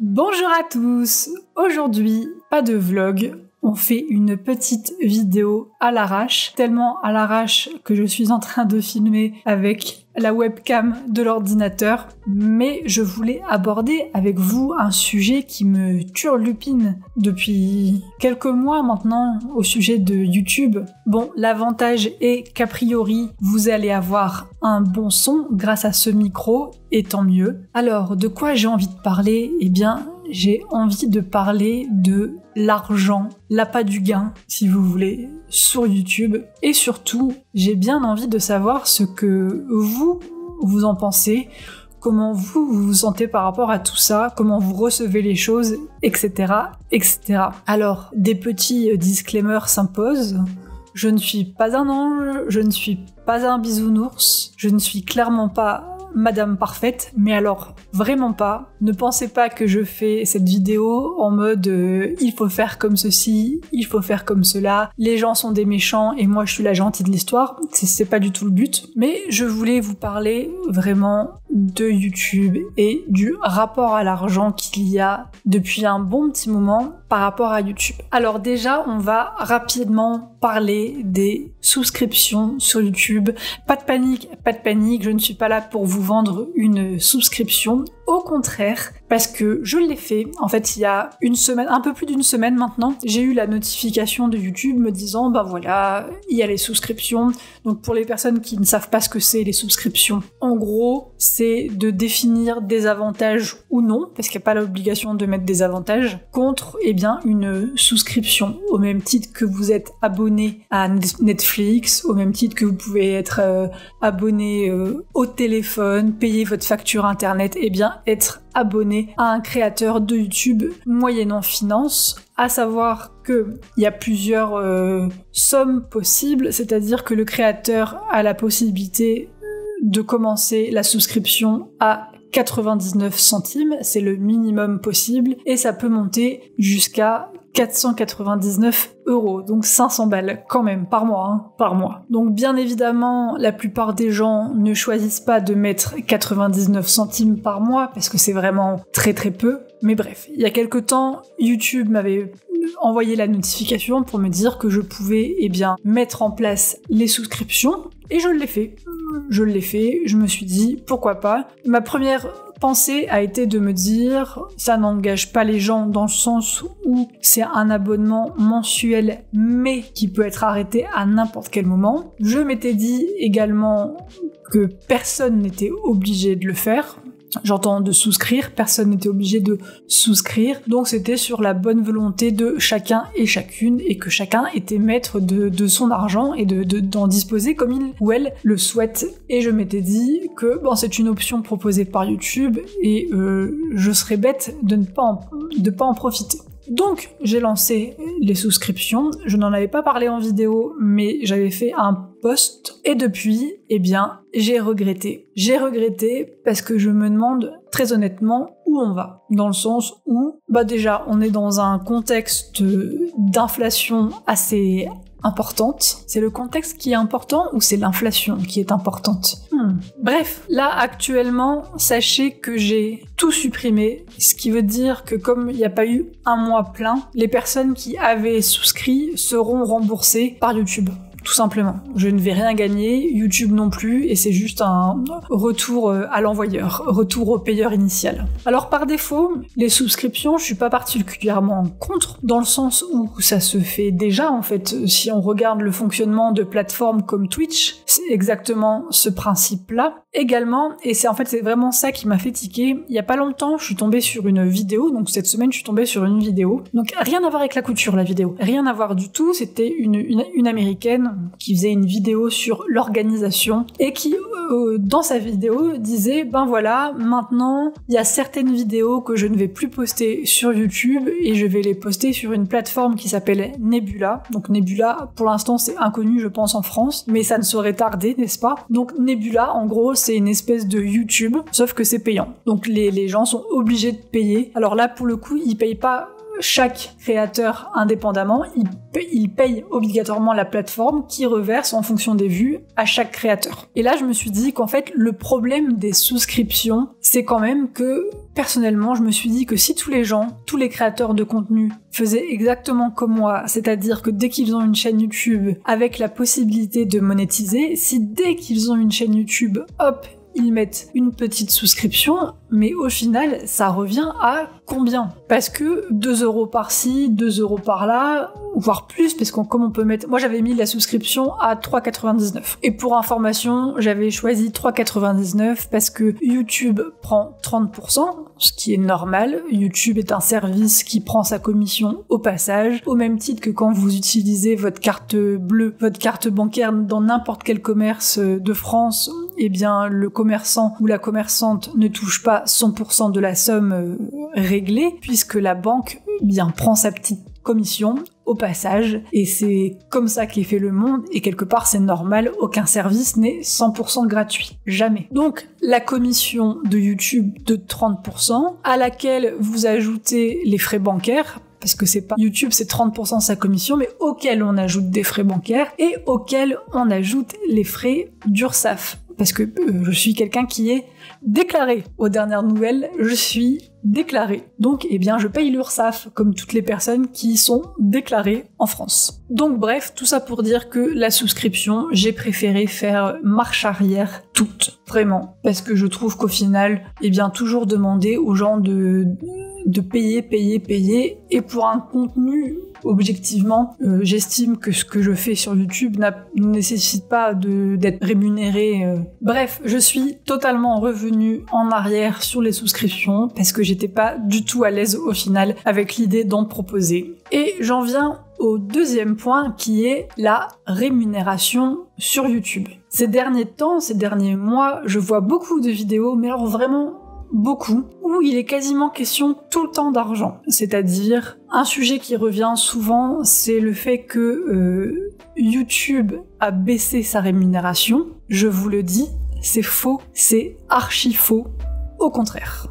Bonjour à tous. Aujourd'hui, pas de vlog. On fait une petite vidéo à l'arrache, tellement à l'arrache que je suis en train de filmer avec la webcam de l'ordinateur. Mais je voulais aborder avec vous un sujet qui me turlupine depuis quelques mois maintenant au sujet de YouTube. Bon, l'avantage est qu'a priori, vous allez avoir un bon son grâce à ce micro, et tant mieux. Alors, de quoi j'ai envie de parler ? Eh bien, j'ai envie de parler de l'argent, l'appât du gain, si vous voulez, sur YouTube. Et surtout, j'ai bien envie de savoir ce que vous en pensez, comment vous vous sentez par rapport à tout ça, comment vous recevez les choses, etc., etc. Alors, des petits disclaimers s'imposent. Je ne suis pas un ange, je ne suis pas un bisounours, je ne suis clairement pas Madame Parfaite, mais alors vraiment pas. Ne pensez pas que je fais cette vidéo en mode il faut faire comme ceci, il faut faire comme cela, les gens sont des méchants et moi je suis la gentille de l'histoire. C'est pas du tout le but. Mais je voulais vous parler vraiment de YouTube et du rapport à l'argent qu'il y a depuis un bon petit moment par rapport à YouTube. Alors déjà, on va rapidement parler des souscriptions sur YouTube. Pas de panique, je ne suis pas là pour vous vendre une souscription. Au contraire, parce que je l'ai fait, en fait, il y a une semaine, un peu plus d'une semaine maintenant, j'ai eu la notification de YouTube me disant, ben voilà, il y a les souscriptions. Donc pour les personnes qui ne savent pas ce que c'est les souscriptions, en gros, c'est de définir des avantages ou non, parce qu'il n'y a pas l'obligation de mettre des avantages, contre, eh bien, une souscription, au même titre que vous êtes abonné à Netflix, au même titre que vous pouvez être abonné au téléphone, payer votre facture internet, eh bien, être abonné à un créateur de YouTube moyennant finance, à savoir qu'il y a plusieurs sommes possibles, c'est-à-dire que le créateur a la possibilité de commencer la souscription à 99 centimes, c'est le minimum possible, et ça peut monter jusqu'à 499 €, donc 500 balles quand même par mois, par mois. Donc bien évidemment, la plupart des gens ne choisissent pas de mettre 99 centimes par mois parce que c'est vraiment très très peu. Mais bref, il y a quelque temps, YouTube m'avait envoyé la notification pour me dire que je pouvais mettre en place les souscriptions, et je l'ai fait. Je me suis dit pourquoi pas. Ma première pensée a été de me dire ça n'engage pas les gens dans le sens où c'est un abonnement mensuel mais qui peut être arrêté à n'importe quel moment. Je m'étais dit également que personne n'était obligé de le faire. J'entends de souscrire, personne n'était obligé de souscrire, donc c'était sur la bonne volonté de chacun et chacune, et que chacun était maître de son argent et d'en disposer comme il ou elle le souhaite. Et je m'étais dit que c'est une option proposée par YouTube, et je serais bête de ne pas en profiter. Donc, j'ai lancé les souscriptions. Je n'en avais pas parlé en vidéo, mais j'avais fait un post. Et depuis, j'ai regretté. J'ai regretté parce que je me demande très honnêtement où on va. Dans le sens où, déjà, on est dans un contexte d'inflation assez importante. C'est le contexte qui est important ou c'est l'inflation qui est importante ? Bref, là actuellement, sachez que j'ai tout supprimé, ce qui veut dire que comme il n'y a pas eu un mois plein, les personnes qui avaient souscrit seront remboursées par YouTube. Tout simplement. Je ne vais rien gagner, YouTube non plus, et c'est juste un retour à l'envoyeur, retour au payeur initial. Alors par défaut, les souscriptions, je suis pas particulièrement contre, dans le sens où ça se fait déjà en fait. Si on regarde le fonctionnement de plateformes comme Twitch, c'est exactement ce principe-là. Également, et c'est vraiment ça qui m'a fait tiquer, il y a pas longtemps, je suis tombée sur une vidéo, donc cette semaine je suis tombée sur une vidéo, donc rien à voir avec la couture la vidéo, rien à voir du tout, c'était une américaine qui faisait une vidéo sur l'organisation et qui, dans sa vidéo, disait voilà, maintenant, il y a certaines vidéos que je ne vais plus poster sur YouTube et je vais les poster sur une plateforme qui s'appelle Nebula. Donc Nebula, pour l'instant, c'est inconnu, je pense, en France, mais ça ne saurait tarder, n'est-ce pas ? Donc Nebula, en gros, c'est une espèce de YouTube, sauf que c'est payant. Donc les gens sont obligés de payer. Alors là, pour le coup, ils payent pas chaque créateur indépendamment, il paye obligatoirement la plateforme qui reverse en fonction des vues à chaque créateur. Et là, je me suis dit qu'en fait, le problème des souscriptions, c'est quand même que, personnellement, je me suis dit que si tous les créateurs de contenu faisaient exactement comme moi, c'est-à-dire que dès qu'ils ont une chaîne YouTube avec la possibilité de monétiser, si dès qu'ils ont une chaîne YouTube, hop, ils mettent une petite souscription, mais au final, ça revient à combien? Parce que 2 € par-ci, 2 € par-là, voire plus, parce comme on peut mettre... Moi, j'avais mis la souscription à 3,99. Et pour information, j'avais choisi 3,99 parce que YouTube prend 30%, ce qui est normal. YouTube est un service qui prend sa commission au passage, au même titre que quand vous utilisez votre carte bleue, votre carte bancaire dans n'importe quel commerce de France, eh bien, le commerçant ou la commerçante ne touche pas 100% de la somme réglée, puisque la banque bien prend sa petite commission au passage, et c'est comme ça qu'est fait le monde, et quelque part c'est normal, aucun service n'est 100% gratuit, jamais. Donc la commission de YouTube de 30%, à laquelle vous ajoutez les frais bancaires, parce que c'est pas YouTube, c'est 30% sa commission, mais auquel on ajoute des frais bancaires, et auquel on ajoute les frais d'URSSAF. Parce que je suis quelqu'un qui est déclaré. Aux dernières nouvelles, je suis déclaré. Donc, eh bien, je paye l'URSSAF, comme toutes les personnes qui sont déclarées en France. Donc, bref, tout ça pour dire que la souscription, j'ai préféré faire marche arrière toute, vraiment. Parce que je trouve qu'au final, eh bien, toujours demander aux gens de payer, et pour un contenu, objectivement, j'estime que ce que je fais sur YouTube ne nécessite pas d'être rémunéré. Bref, je suis totalement revenue en arrière sur les souscriptions parce que j'étais pas du tout à l'aise au final avec l'idée d'en proposer. Et j'en viens au deuxième point qui est la rémunération sur YouTube. Ces derniers temps, ces derniers mois, je vois beaucoup de vidéos, mais alors vraiment beaucoup, où il est quasiment question tout le temps d'argent. C'est-à-dire, un sujet qui revient souvent, c'est le fait que YouTube a baissé sa rémunération. Je vous le dis, c'est faux, c'est archi faux. Au contraire,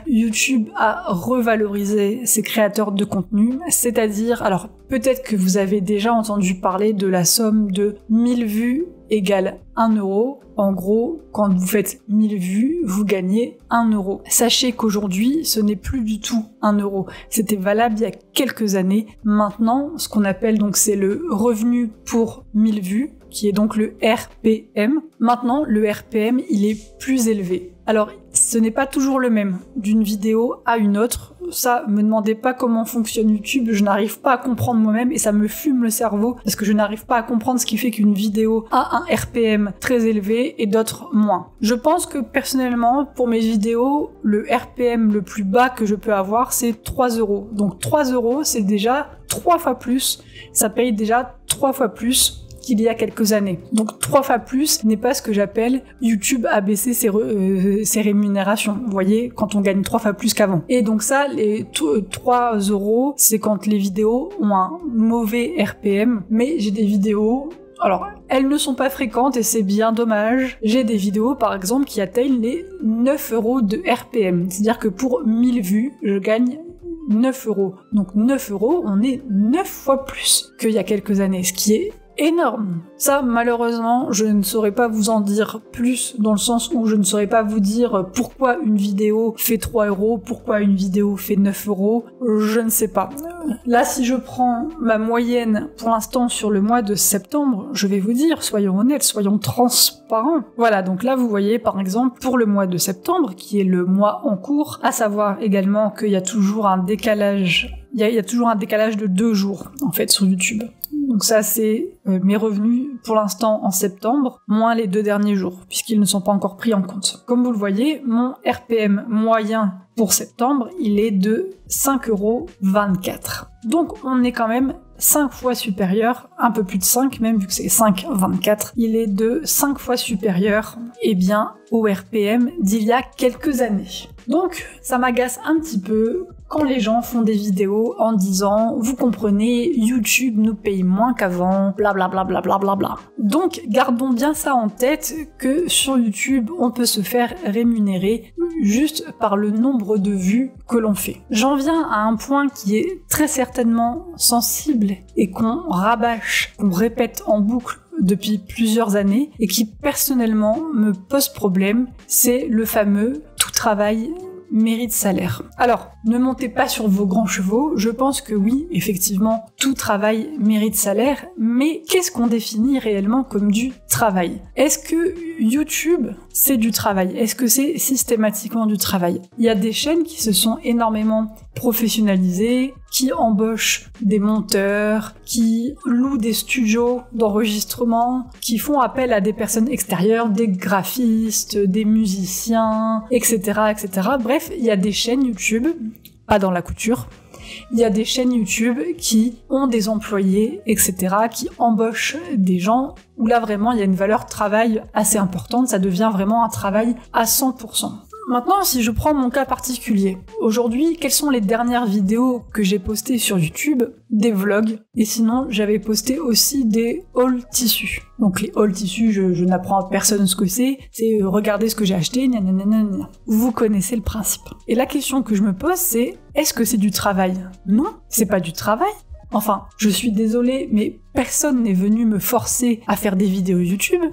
YouTube a revalorisé ses créateurs de contenu, c'est-à-dire, alors peut-être que vous avez déjà entendu parler de la somme de 1000 vues égale 1 €. En gros, quand vous faites 1000 vues, vous gagnez 1 €. Sachez qu'aujourd'hui, ce n'est plus du tout 1 €. C'était valable il y a quelques années. Maintenant, ce qu'on appelle donc, c'est le revenu pour 1000 vues, qui est donc le RPM. Maintenant, le RPM, il est plus élevé. Alors, ce n'est pas toujours le même d'une vidéo à une autre. Ça, me demandez pas comment fonctionne YouTube, je n'arrive pas à comprendre moi-même et ça me fume le cerveau parce que je n'arrive pas à comprendre ce qui fait qu'une vidéo a un RPM très élevé et d'autres moins. Je pense que personnellement, pour mes vidéos, le RPM le plus bas que je peux avoir, c'est 3 €. Donc 3 €, c'est déjà 3 fois plus. Ça paye déjà 3 fois plus qu'il y a quelques années. Donc 3 fois plus n'est pas ce que j'appelle YouTube a baissé ses rémunérations. Vous voyez, quand on gagne 3 fois plus qu'avant. Et donc ça, les 3 €, c'est quand les vidéos ont un mauvais RPM, mais j'ai des vidéos... Alors, elles ne sont pas fréquentes et c'est bien dommage. J'ai des vidéos, par exemple, qui atteignent les 9 € de RPM. C'est-à-dire que pour 1000 vues, je gagne 9 €. Donc 9 €, on est 9 fois plus qu'il y a quelques années, ce qui est énorme. Ça, malheureusement, je ne saurais pas vous en dire plus, dans le sens où je ne saurais pas vous dire pourquoi une vidéo fait 3 €, pourquoi une vidéo fait 9 €, je ne sais pas. Là, si je prends ma moyenne pour l'instant sur le mois de septembre, je vais vous dire, soyons honnêtes, soyons transparents. Voilà, donc là, vous voyez, par exemple, pour le mois de septembre, qui est le mois en cours, à savoir également qu'il y a toujours un décalage, il y a toujours un décalage de 2 jours, en fait, sur YouTube. Donc ça, c'est mes revenus pour l'instant en septembre, moins les 2 derniers jours, puisqu'ils ne sont pas encore pris en compte. Comme vous le voyez, mon RPM moyen pour septembre, il est de 5,24 €. Donc on est quand même 5 fois supérieur, un peu plus de 5 même, vu que c'est 5,24, il est de 5 fois supérieur, eh bien, au RPM d'il y a quelques années. Donc, ça m'agace un petit peu quand les gens font des vidéos en disant « Vous comprenez, YouTube nous paye moins qu'avant, blablabla. Bla. » Donc, gardons bien ça en tête que sur YouTube, on peut se faire rémunérer juste par le nombre de vues que l'on fait. J'en viens à un point qui est très certainement sensible et qu'on rabâche, qu'on répète en boucle depuis plusieurs années et qui personnellement me pose problème, c'est le fameux « tout travail mérite salaire ». Alors, ne montez pas sur vos grands chevaux, je pense que oui, effectivement, tout travail mérite salaire, mais qu'est-ce qu'on définit réellement comme du travail ? Est-ce que YouTube, c'est du travail ? Est-ce que c'est systématiquement du travail ? Il y a des chaînes qui se sont énormément professionnalisées, qui embauchent des monteurs, qui louent des studios d'enregistrement, qui font appel à des personnes extérieures, des graphistes, des musiciens, etc., etc. Bref, il y a des chaînes YouTube, pas dans la couture, il y a des chaînes YouTube qui ont des employés, etc., qui embauchent des gens où là vraiment il y a une valeur travail assez importante, ça devient vraiment un travail à 100%. Maintenant, si je prends mon cas particulier, aujourd'hui, quelles sont les dernières vidéos que j'ai postées sur YouTube ? Des vlogs, et sinon, j'avais posté aussi des haul tissus. Donc les haul tissus, je n'apprends à personne ce que c'est regardez ce que j'ai acheté, gna. Vous connaissez le principe. Et la question que je me pose, c'est, est-ce que c'est du travail ? Non, c'est pas du travail. Enfin, je suis désolée, mais personne n'est venu me forcer à faire des vidéos YouTube.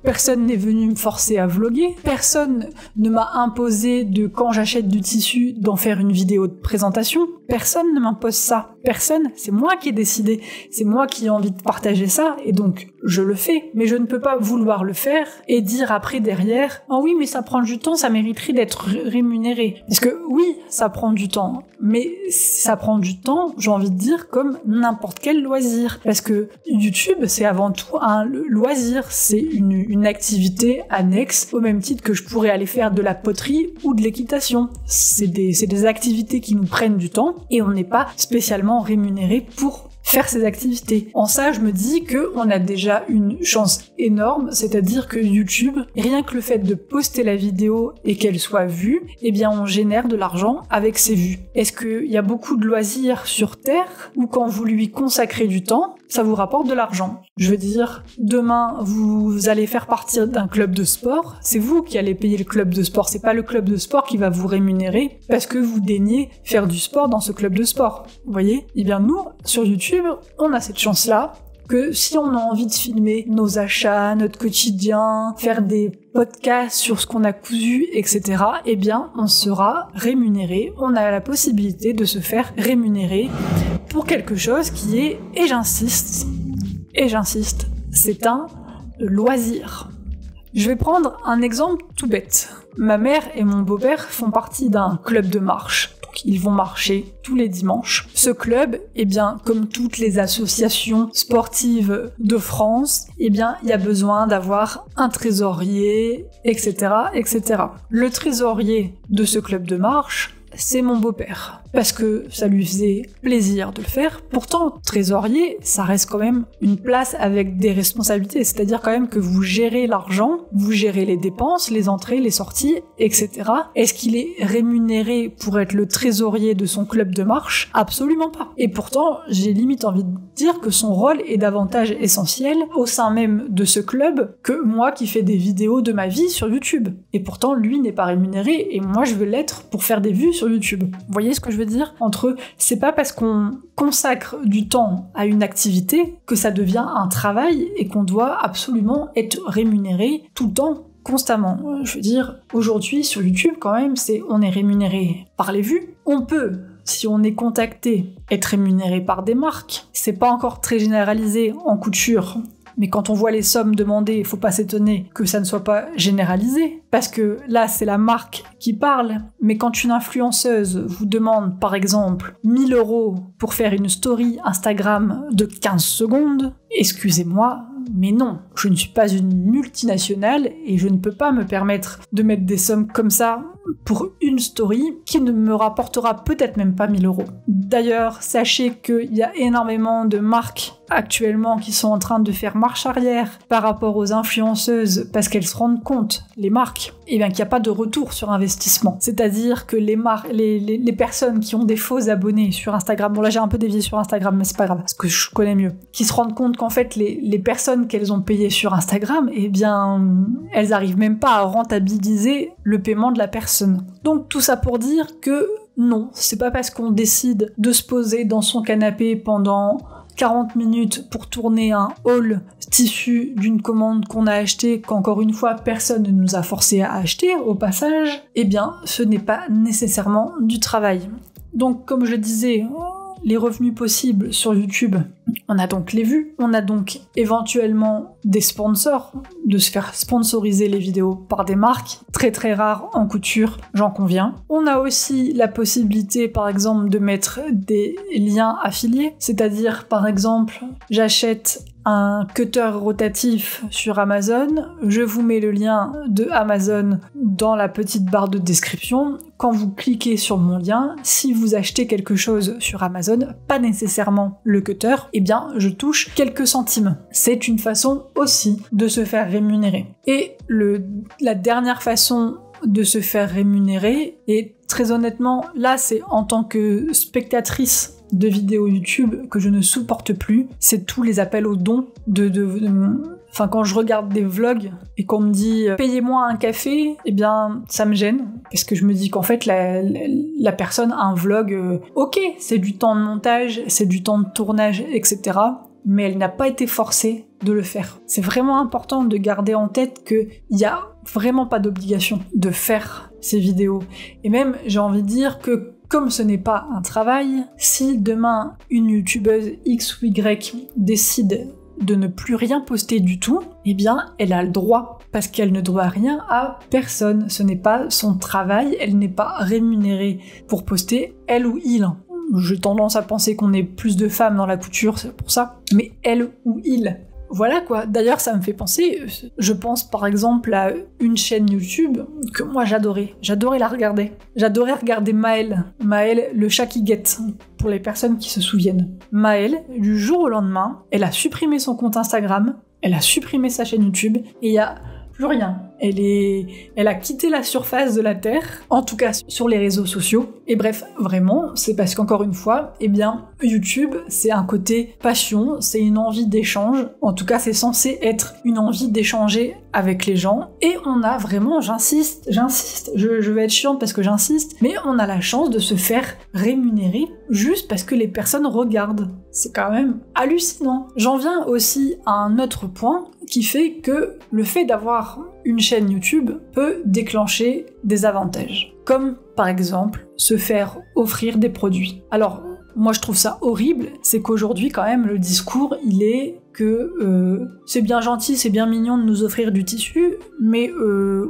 Personne n'est venu me forcer à vlogger, personne ne m'a imposé de quand j'achète du tissu d'en faire une vidéo de présentation, personne ne m'impose ça, personne, c'est moi qui ai décidé, c'est moi qui ai envie de partager ça, et donc je le fais, mais je ne peux pas vouloir le faire et dire après derrière « Ah oui, mais ça prend du temps, ça mériterait d'être rémunéré ». Parce que oui, ça prend du temps, mais ça prend du temps, j'ai envie de dire, comme n'importe quel loisir, parce que YouTube, c'est avant tout un loisir, c'est une activité annexe, au même titre que je pourrais aller faire de la poterie ou de l'équitation. C'est des activités qui nous prennent du temps et on n'est pas spécialement rémunéré pour faire ces activités. En ça, je me dis qu'on a déjà une chance énorme, c'est-à-dire que YouTube, rien que le fait de poster la vidéo et qu'elle soit vue, eh bien on génère de l'argent avec ces vues. Est-ce qu'il y a beaucoup de loisirs sur Terre où quand vous lui consacrez du temps, ça vous rapporte de l'argent? Je veux dire, demain, vous allez faire partie d'un club de sport, c'est vous qui allez payer le club de sport, c'est pas le club de sport qui va vous rémunérer parce que vous daignez faire du sport dans ce club de sport. Vous voyez? Eh bien nous, sur YouTube, on a cette chance-là, que si on a envie de filmer nos achats, notre quotidien, faire des podcasts sur ce qu'on a cousu, etc., eh bien, on sera rémunéré. On a la possibilité de se faire rémunérer pour quelque chose qui est, et j'insiste, c'est un loisir. Je vais prendre un exemple tout bête. Ma mère et mon beau-père font partie d'un club de marche. Ils vont marcher tous les dimanches. Ce club, eh bien, comme toutes les associations sportives de France, eh bien, il y a besoin d'avoir un trésorier, etc., etc. Le trésorier de ce club de marche, c'est mon beau-père. Parce que ça lui faisait plaisir de le faire. Pourtant, trésorier, ça reste quand même une place avec des responsabilités. C'est-à-dire quand même que vous gérez l'argent, vous gérez les dépenses, les entrées, les sorties, etc. Est-ce qu'il est rémunéré pour être le trésorier de son club de marche? Absolument pas. Et pourtant, j'ai limite envie de dire que son rôle est davantage essentiel au sein même de ce club que moi qui fais des vidéos de ma vie sur YouTube. Et pourtant, lui n'est pas rémunéré et moi je veux l'être pour faire des vues sur YouTube. Vous voyez ce que je veux dire entre eux? C'est pas parce qu'on consacre du temps à une activité que ça devient un travail et qu'on doit absolument être rémunéré tout le temps, constamment. Je veux dire, aujourd'hui sur YouTube quand même, on est rémunéré par les vues. On peut, si on est contacté, être rémunéré par des marques. C'est pas encore très généralisé en couture. Mais quand on voit les sommes demandées, il faut pas s'étonner que ça ne soit pas généralisé. Parce que là, c'est la marque qui parle. Mais quand une influenceuse vous demande, par exemple, 1 000 € pour faire une story Instagram de 15 secondes, excusez-moi, mais non, je ne suis pas une multinationale et je ne peux pas me permettre de mettre des sommes comme ça pour une story qui ne me rapportera peut-être même pas 1 000 €. D'ailleurs, sachez qu'il y a énormément de marques actuellement qui sont en train de faire marche arrière par rapport aux influenceuses parce qu'elles se rendent compte, les marques, qu'il n'y a pas de retour sur investissement. C'est-à-dire que les personnes qui ont des faux abonnés sur Instagram, bon là j'ai un peu dévié sur Instagram mais c'est pas grave, parce que je connais mieux, qui se rendent compte qu'en fait les personnes qu'elles ont payées sur Instagram, elles arrivent même pas à rentabiliser le paiement de la personne. Donc tout ça pour dire que non, c'est pas parce qu'on décide de se poser dans son canapé pendant 40 minutes pour tourner un haul tissu d'une commande qu'on a achetée, qu'encore une fois personne ne nous a forcé à acheter au passage, ce n'est pas nécessairement du travail. Donc comme je le disais, les revenus possibles sur YouTube, on a donc les vues, on a donc éventuellement des sponsors, de se faire sponsoriser les vidéos par des marques, très très rares en couture, j'en conviens. On a aussi la possibilité par exemple de mettre des liens affiliés, c'est-à-dire par exemple j'achète un cutter rotatif sur Amazon, je vous mets le lien de Amazon dans la petite barre de description. Quand vous cliquez sur mon lien, si vous achetez quelque chose sur Amazon, pas nécessairement le cutter, je touche quelques centimes. C'est une façon aussi de se faire rémunérer. Et la dernière façon de se faire rémunérer, et très honnêtement, là c'est en tant que spectatrice de vidéos YouTube que je ne supporte plus, c'est tous les appels aux dons quand je regarde des vlogs et qu'on me dit « payez-moi un café », ça me gêne, parce que je me dis qu'en fait, la personne a un vlog, ok, c'est du temps de montage, c'est du temps de tournage, etc., mais elle n'a pas été forcée de le faire. C'est vraiment important de garder en tête qu'il n'y a vraiment pas d'obligation de faire ces vidéos. Et même, j'ai envie de dire que comme ce n'est pas un travail, si demain une youtubeuse X ou Y décide de ne plus rien poster du tout, elle a le droit, parce qu'elle ne doit rien à personne. Ce n'est pas son travail, elle n'est pas rémunérée pour poster, elle ou il. J'ai tendance à penser qu'on est plus de femmes dans la couture, c'est pour ça, mais elle ou il. Voilà quoi. D'ailleurs, ça me fait penser, je pense par exemple à une chaîne YouTube que moi j'adorais la regarder. J'adorais regarder Maëlle, le chat qui guette, pour les personnes qui se souviennent. Maëlle, du jour au lendemain, elle a supprimé son compte Instagram, elle a supprimé sa chaîne YouTube, et il y a plus rien. Elle a quitté la surface de la Terre, en tout cas sur les réseaux sociaux. Et bref, vraiment, c'est parce qu'encore une fois, YouTube, c'est un côté passion, c'est une envie d'échange. En tout cas, c'est censé être une envie d'échanger avec les gens. Et on a vraiment, j'insiste, je vais être chiante parce que j'insiste, mais on a la chance de se faire rémunérer juste parce que les personnes regardent. C'est quand même hallucinant. J'en viens aussi à un autre point qui fait que le fait d'avoir une chaîne YouTube peut déclencher des avantages. Comme par exemple se faire offrir des produits. Alors moi je trouve ça horrible, c'est qu'aujourd'hui quand même le discours il est que c'est bien gentil, c'est bien mignon de nous offrir du tissu, mais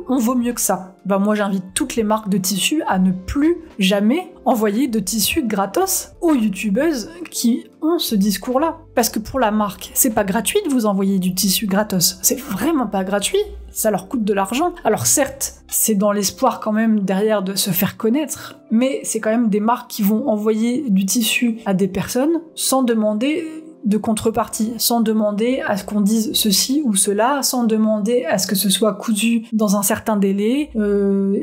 on vaut mieux que ça. Moi j'invite toutes les marques de tissus à ne plus jamais envoyer de tissu gratos aux youtubeuses qui ont ce discours-là. Parce que pour la marque, c'est pas gratuit de vous envoyer du tissu gratos. C'est vraiment pas gratuit. Ça leur coûte de l'argent. Alors certes, c'est dans l'espoir quand même derrière de se faire connaître, mais c'est quand même des marques qui vont envoyer du tissu à des personnes sans demander de contrepartie, sans demander à ce qu'on dise ceci ou cela, sans demander à ce que ce soit cousu dans un certain délai,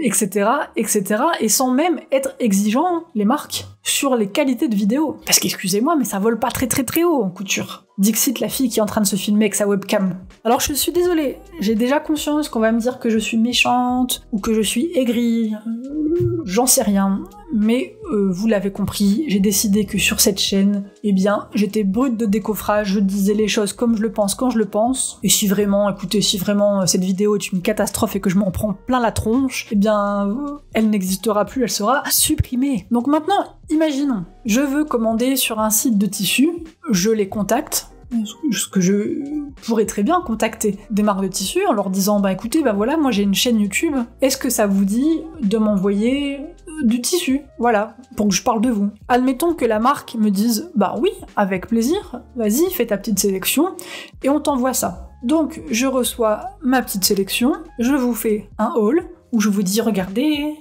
etc., et sans même être exigeant, les marques, sur les qualités de vidéo. Parce qu'excusez-moi, mais ça vole pas très très très haut en couture. Dixit, la fille qui est en train de se filmer avec sa webcam. Alors je suis désolée, j'ai déjà conscience qu'on va me dire que je suis méchante, ou que je suis aigrie, j'en sais rien, mais vous l'avez compris, j'ai décidé que sur cette chaîne, j'étais brute de décoffrage, je disais les choses comme je le pense quand je le pense, et si vraiment cette vidéo est une catastrophe et que je m'en prends plein la tronche, elle n'existera plus, elle sera supprimée. Donc maintenant, imaginons, je veux commander sur un site de tissu, je les contacte, ce que je pourrais très bien contacter des marques de tissus en leur disant écoutez, voilà, moi j'ai une chaîne YouTube, est-ce que ça vous dit de m'envoyer du tissu, voilà, pour que je parle de vous. Admettons que la marque me dise oui, avec plaisir, vas-y, fais ta petite sélection et on t'envoie ça. Donc je reçois ma petite sélection, je vous fais un haul où je vous dis regardez,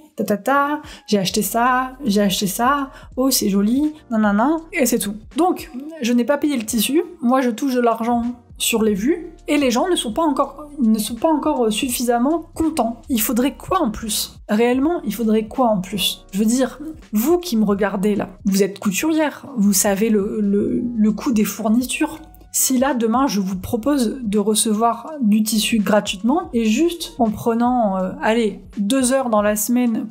j'ai acheté ça, oh c'est joli, nanana, et c'est tout. Donc, je n'ai pas payé le tissu, moi je touche de l'argent sur les vues, et les gens ne sont pas encore suffisamment contents. Il faudrait quoi en plus ? Réellement, il faudrait quoi en plus ? Je veux dire, vous qui me regardez là, vous êtes couturière, vous savez le coût des fournitures. Si là, demain, je vous propose de recevoir du tissu gratuitement, et juste en prenant, 2 heures dans la semaine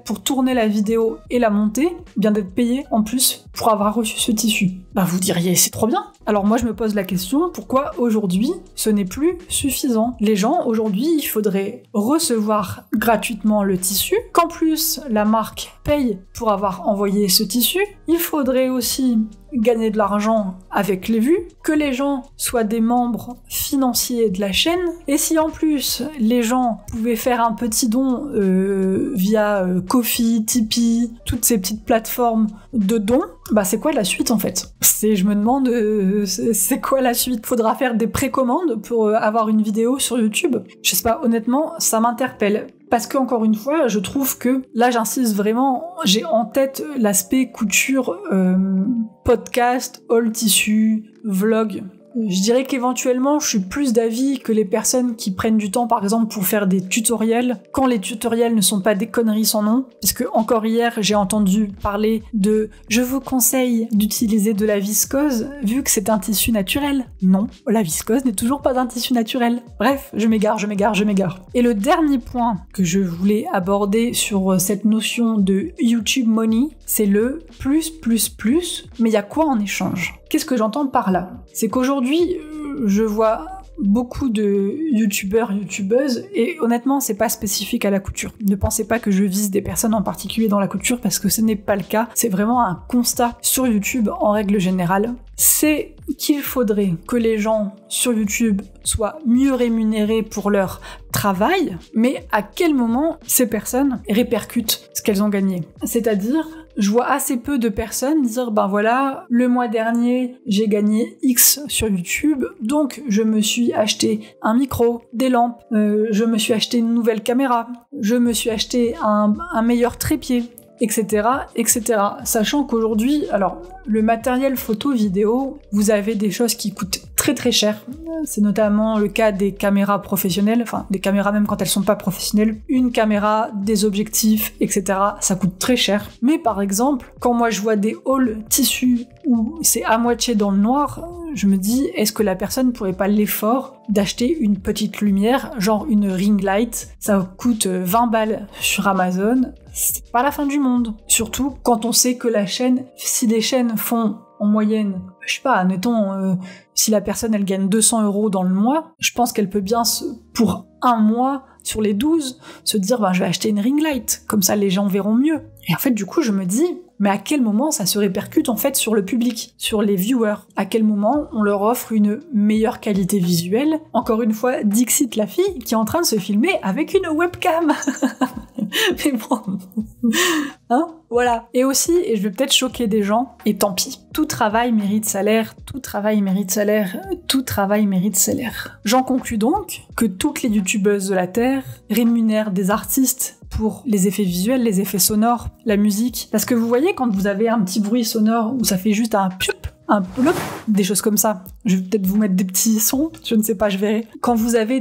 pour tourner la vidéo et la monter, bien d'être payé en plus pour avoir reçu ce tissu. Vous diriez, c'est trop bien. Alors moi, je me pose la question, pourquoi aujourd'hui, ce n'est plus suffisant ? Les gens, aujourd'hui, il faudrait recevoir gratuitement le tissu, qu'en plus, la marque paye pour avoir envoyé ce tissu. Il faudrait aussi gagner de l'argent avec les vues, que les gens soient des membres financiers de la chaîne, et si en plus les gens pouvaient faire un petit don via Ko-fi, Tipeee, toutes ces petites plateformes de dons, c'est quoi la suite en fait ? Je me demande, c'est quoi la suite ? Faudra faire des précommandes pour avoir une vidéo sur YouTube ? Je sais pas, honnêtement, ça m'interpelle. Parce que, encore une fois, je trouve que, là j'insiste vraiment, j'ai en tête l'aspect couture, podcast, haul tissu, vlog. Je dirais qu'éventuellement, je suis plus d'avis que les personnes qui prennent du temps, par exemple, pour faire des tutoriels, quand les tutoriels ne sont pas des conneries sans nom. Parce que, encore hier, j'ai entendu parler de « Je vous conseille d'utiliser de la viscose, vu que c'est un tissu naturel ». Non, la viscose n'est toujours pas un tissu naturel. Bref, je m'égare. Et le dernier point que je voulais aborder sur cette notion de YouTube Money, c'est le plus, mais il y a quoi en échange ? Qu'est-ce que j'entends par là ? C'est qu'aujourd'hui, je vois beaucoup de youtubeurs, youtubeuses, et honnêtement, c'est pas spécifique à la couture. Ne pensez pas que je vise des personnes en particulier dans la couture, parce que ce n'est pas le cas. C'est vraiment un constat sur YouTube en règle générale. C'est qu'il faudrait que les gens sur YouTube soient mieux rémunérés pour leur travail, mais à quel moment ces personnes répercutent ce qu'elles ont gagné ? C'est-à-dire, je vois assez peu de personnes dire voilà, le mois dernier, j'ai gagné X sur YouTube, donc je me suis acheté un micro, des lampes, je me suis acheté une nouvelle caméra, je me suis acheté un meilleur trépied, etc., etc. Sachant qu'aujourd'hui, alors, le matériel photo-vidéo, vous avez des choses qui coûtent très très cher. C'est notamment le cas des caméras professionnelles, enfin des caméras même quand elles sont pas professionnelles. Une caméra, des objectifs, etc. Ça coûte très cher. Mais par exemple, quand moi je vois des hauls tissus où c'est à moitié dans le noir, je me dis, est-ce que la personne pourrait pas l'effort d'acheter une petite lumière, genre une ring light, ça coûte 20 balles sur Amazon, c'est pas la fin du monde. Surtout quand on sait que si les chaînes font en moyenne, je sais pas, admettons, si la personne elle gagne 200 € dans le mois, je pense qu'elle peut bien, pour un mois sur les 12, se dire je vais acheter une ring light, comme ça les gens verront mieux. Et en fait du coup je me dis, mais à quel moment ça se répercute en fait sur le public, sur les viewers ? À quel moment on leur offre une meilleure qualité visuelle ? Encore une fois, Dixit la fille qui est en train de se filmer avec une webcam. Mais bon, voilà. Et aussi, et je vais peut-être choquer des gens, et tant pis. Tout travail mérite salaire, tout travail mérite salaire, tout travail mérite salaire. J'en conclus donc que toutes les youtubeuses de la Terre rémunèrent des artistes pour les effets visuels, les effets sonores, la musique. Parce que vous voyez, quand vous avez un petit bruit sonore où ça fait juste un pioup, un plop, des choses comme ça. Je vais peut-être vous mettre des petits sons, je ne sais pas, je verrai. Quand vous avez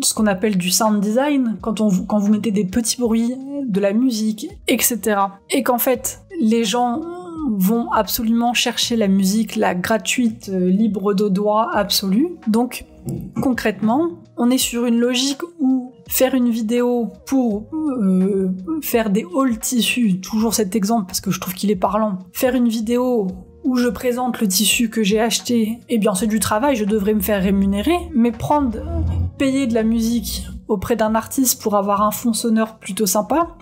ce qu'on appelle du sound design, quand vous mettez des petits bruits, de la musique, etc. Et qu'en fait, les gens vont absolument chercher la musique, la gratuite, libre de droit absolue. Donc, concrètement, on est sur une logique où faire une vidéo pour faire des hauls tissus, toujours cet exemple parce que je trouve qu'il est parlant, faire une vidéo où je présente le tissu que j'ai acheté, eh bien c'est du travail, je devrais me faire rémunérer, mais payer de la musique auprès d'un artiste pour avoir un fond sonore plutôt sympa,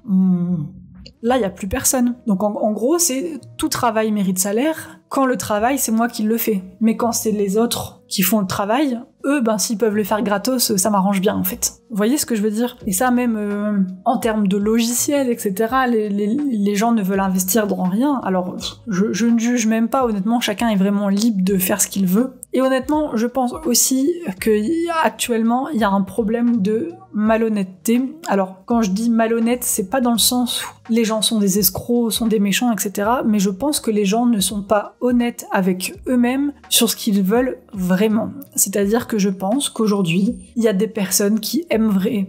là il n'y a plus personne. Donc en gros, c'est tout travail mérite salaire, quand le travail c'est moi qui le fais. Mais quand c'est les autres qui font le travail, eux, s'ils peuvent le faire gratos, ça m'arrange bien en fait. Vous voyez ce que je veux dire ? Et ça même en termes de logiciels, etc., les gens ne veulent investir dans rien. Alors je ne juge même pas, honnêtement, chacun est vraiment libre de faire ce qu'il veut. Et honnêtement, je pense aussi qu'actuellement, il y a un problème de malhonnêteté. Alors, quand je dis malhonnête, c'est pas dans le sens où les gens sont des escrocs, sont des méchants, etc. Mais je pense que les gens ne sont pas honnêtes avec eux-mêmes sur ce qu'ils veulent vraiment. C'est-à-dire que je pense qu'aujourd'hui, il y a des personnes qui aimeraient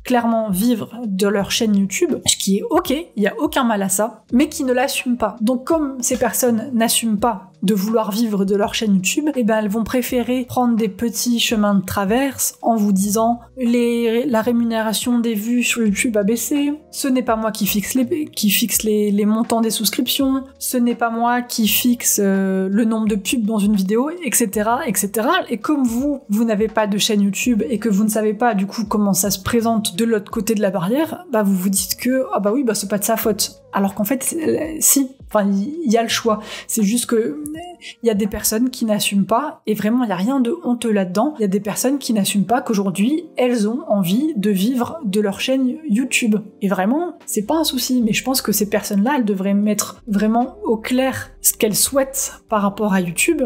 clairement vivre de leur chaîne YouTube, ce qui est ok, il y a aucun mal à ça, mais qui ne l'assument pas. Donc comme ces personnes n'assument pas de vouloir vivre de leur chaîne YouTube, eh ben elles vont préférer prendre des petits chemins de traverse en vous disant la rémunération des vues sur YouTube a baissé, ce n'est pas moi qui fixe les montants des souscriptions, ce n'est pas moi qui fixe le nombre de pubs dans une vidéo, etc., etc. Et comme vous n'avez pas de chaîne YouTube et que vous ne savez pas du coup comment ça se présente de l'autre côté de la barrière, bah vous vous dites que c'est pas de sa faute. Alors qu'en fait, si, il y a le choix. C'est juste que il y a des personnes qui n'assument pas, et vraiment, il n'y a rien de honteux là-dedans. Il y a des personnes qui n'assument pas qu'aujourd'hui, elles ont envie de vivre de leur chaîne YouTube. Et vraiment, c'est pas un souci, mais je pense que ces personnes-là, elles devraient mettre vraiment au clair ce qu'elles souhaitent par rapport à YouTube.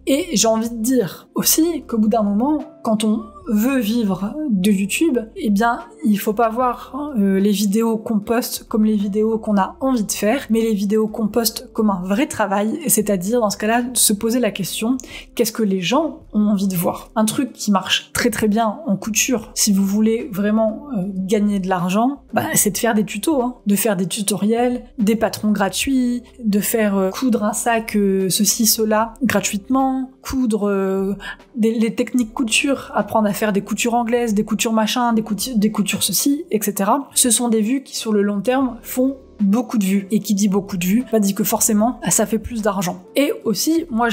Et j'ai envie de dire aussi qu'au bout d'un moment, quand on veut vivre de YouTube, eh bien, il faut pas voir les vidéos qu'on poste comme les vidéos qu'on a envie de faire, mais les vidéos qu'on poste comme un vrai travail, c'est-à-dire, dans ce cas-là, se poser la question, qu'est-ce que les gens ont envie de voir ? Un truc qui marche très très bien en couture, si vous voulez vraiment gagner de l'argent, c'est de faire des tutos, de faire des tutoriels, des patrons gratuits, de faire coudre un sac ceci, cela, gratuitement, coudre les techniques couture, apprendre à faire des coutures anglaises, des coutures machin, des coutures ceci, etc. Ce sont des vues qui, sur le long terme, font beaucoup de vues. Et qui dit beaucoup de vues, dit que forcément, ça fait plus d'argent. Et aussi, moi,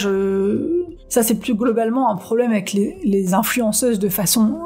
ça c'est plus globalement un problème avec les influenceuses de façon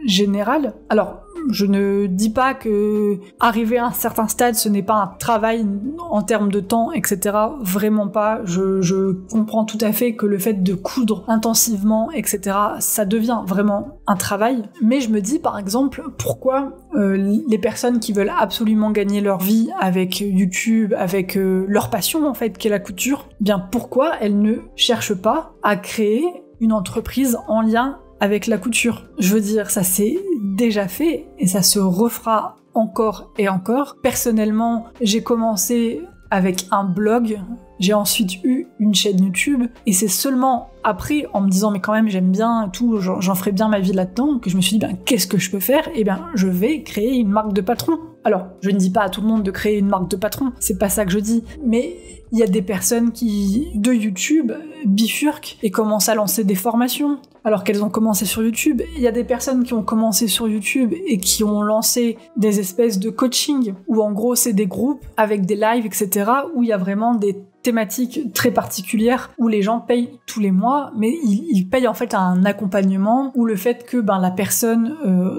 générale. Alors, je ne dis pas que arriver à un certain stade, ce n'est pas un travail en termes de temps, etc. Vraiment pas. Je comprends tout à fait que le fait de coudre intensivement, etc., ça devient vraiment un travail. Mais je me dis, par exemple, pourquoi les personnes qui veulent absolument gagner leur vie avec YouTube, avec leur passion, en fait, qu'est la couture, bien pourquoi elles ne cherchent pas à créer une entreprise en lien avec la couture. Je veux dire, ça s'est déjà fait et ça se refera encore et encore. Personnellement, j'ai commencé avec un blog, j'ai ensuite eu une chaîne YouTube et c'est seulement après, en me disant mais quand même j'aime bien tout, j'en ferai bien ma vie là-dedans, que je me suis dit qu'est-ce que je peux faire ? Je vais créer une marque de patron. Alors, je ne dis pas à tout le monde de créer une marque de patron, c'est pas ça que je dis, mais il y a des personnes qui, de YouTube, bifurquent et commencent à lancer des formations, alors qu'elles ont commencé sur YouTube. Il y a des personnes qui ont commencé sur YouTube et qui ont lancé des espèces de coaching, où en gros c'est des groupes avec des lives, etc., où il y a vraiment des thématiques très particulières où les gens payent tous les mois, mais ils payent en fait un accompagnement où le fait que la personne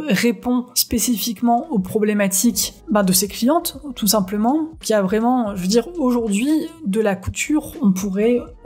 répond spécifiquement aux problématiques de ses clientes, tout simplement, qu'il y a vraiment, je veux dire, aujourd'hui, de la couture,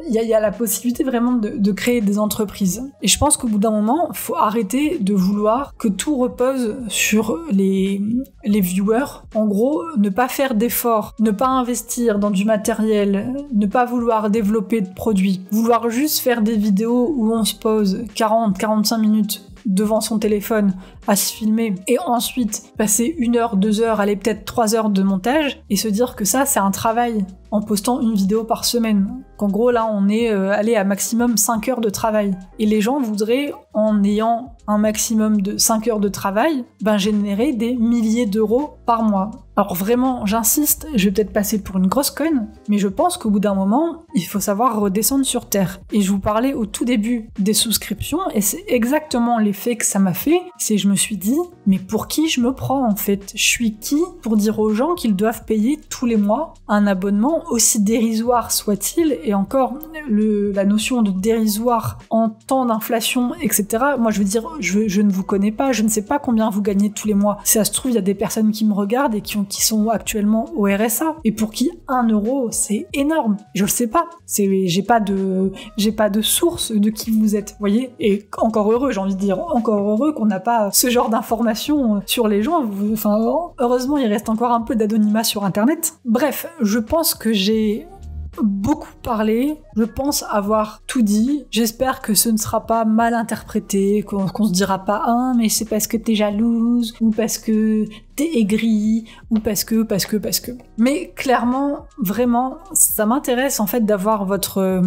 il y a la possibilité vraiment de créer des entreprises. Et je pense qu'au bout d'un moment, il faut arrêter de vouloir que tout repose sur les viewers. En gros, ne pas faire d'efforts, ne pas investir dans du matériel, ne pas vouloir développer de produits, vouloir juste faire des vidéos où on se pose 40-45 minutes devant son téléphone à se filmer et ensuite passer 1 heure, 2 heures, aller peut-être 3 heures de montage et se dire que ça c'est un travail en postant une vidéo par semaine. Qu'en gros là on est allé à maximum 5 heures de travail. Et les gens voudraient, en ayant un maximum de 5 heures de travail, générer des milliers d'euros par mois. Alors vraiment, j'insiste, je vais peut-être passer pour une grosse conne, mais je pense qu'au bout d'un moment, il faut savoir redescendre sur terre. Et je vous parlais au tout début des souscriptions, et c'est exactement l'effet que ça m'a fait, c'est je me suis dit, mais pour qui je me prends en fait ? Je suis qui pour dire aux gens qu'ils doivent payer tous les mois un abonnement, aussi dérisoire soit-il, et encore, la notion de dérisoire en temps d'inflation, etc., moi je veux dire, je ne vous connais pas, je ne sais pas combien vous gagnez tous les mois. Si ça se trouve, il y a des personnes qui me regardent et qui sont actuellement au RSA, et pour qui 1 euro, c'est énorme. Je le sais pas. J'ai pas de source de qui vous êtes, vous voyez. Et encore heureux, j'ai envie de dire, encore heureux qu'on n'a pas ce genre d'informations sur les gens. Heureusement, il reste encore un peu d'anonymat sur Internet. Bref, je pense que j'ai beaucoup parlé, je pense avoir tout dit. J'espère que ce ne sera pas mal interprété, qu'on se dira pas « Ah, mais c'est parce que t'es jalouse » ou « parce que t'es aigrie » ou parce que... Mais clairement, vraiment, ça m'intéresse en fait d'avoir votre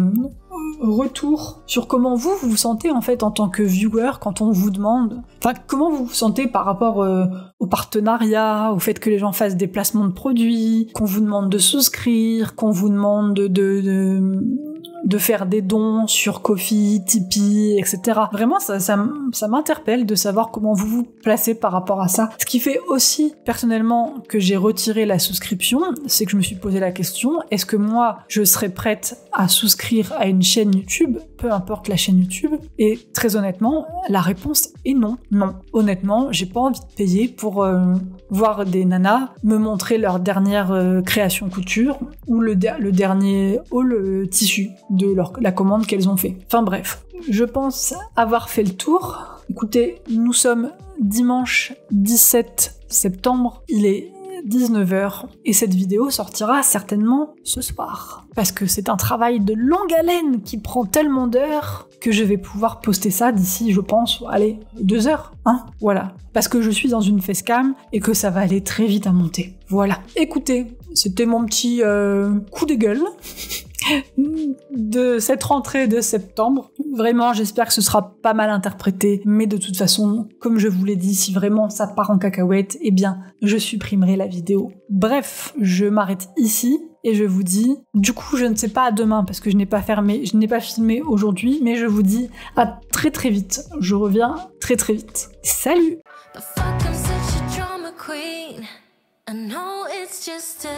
retour sur comment vous vous sentez en fait en tant que viewer quand on vous demande, enfin comment vous vous sentez par rapport au partenariat, au fait que les gens fassent des placements de produits, qu'on vous demande de souscrire, qu'on vous demande de faire des dons sur Ko-fi, Tipeee, etc. Vraiment, ça m'interpelle de savoir comment vous vous placez par rapport à ça. Ce qui fait aussi, personnellement, que j'ai retiré la souscription, c'est que je me suis posé la question, est-ce que moi, je serais prête à souscrire à une chaîne YouTube, peu importe la chaîne YouTube? Et très honnêtement, la réponse est non. Non. Honnêtement, j'ai pas envie de payer pour voir des nanas me montrer leur dernière création couture ou le dernier haul tissu de la commande qu'elles ont fait. Enfin bref, je pense avoir fait le tour. Écoutez, nous sommes dimanche 17 septembre, il est 19h et cette vidéo sortira certainement ce soir. Parce que c'est un travail de longue haleine qui prend tellement d'heures que je vais pouvoir poster ça d'ici, je pense, 2 heures, hein, voilà. Parce que je suis dans une facecam et que ça va aller très vite à monter. Voilà. Écoutez, c'était mon petit coup de gueule de cette rentrée de septembre. Vraiment, j'espère que ce sera pas mal interprété, mais de toute façon, comme je vous l'ai dit, si vraiment ça part en cacahuète, eh bien, je supprimerai la vidéo. Bref, je m'arrête ici et je vous dis, du coup, je ne sais pas à demain parce que je n'ai pas filmé aujourd'hui, mais je vous dis à très très vite. Je reviens très très vite. Salut! I know it's just a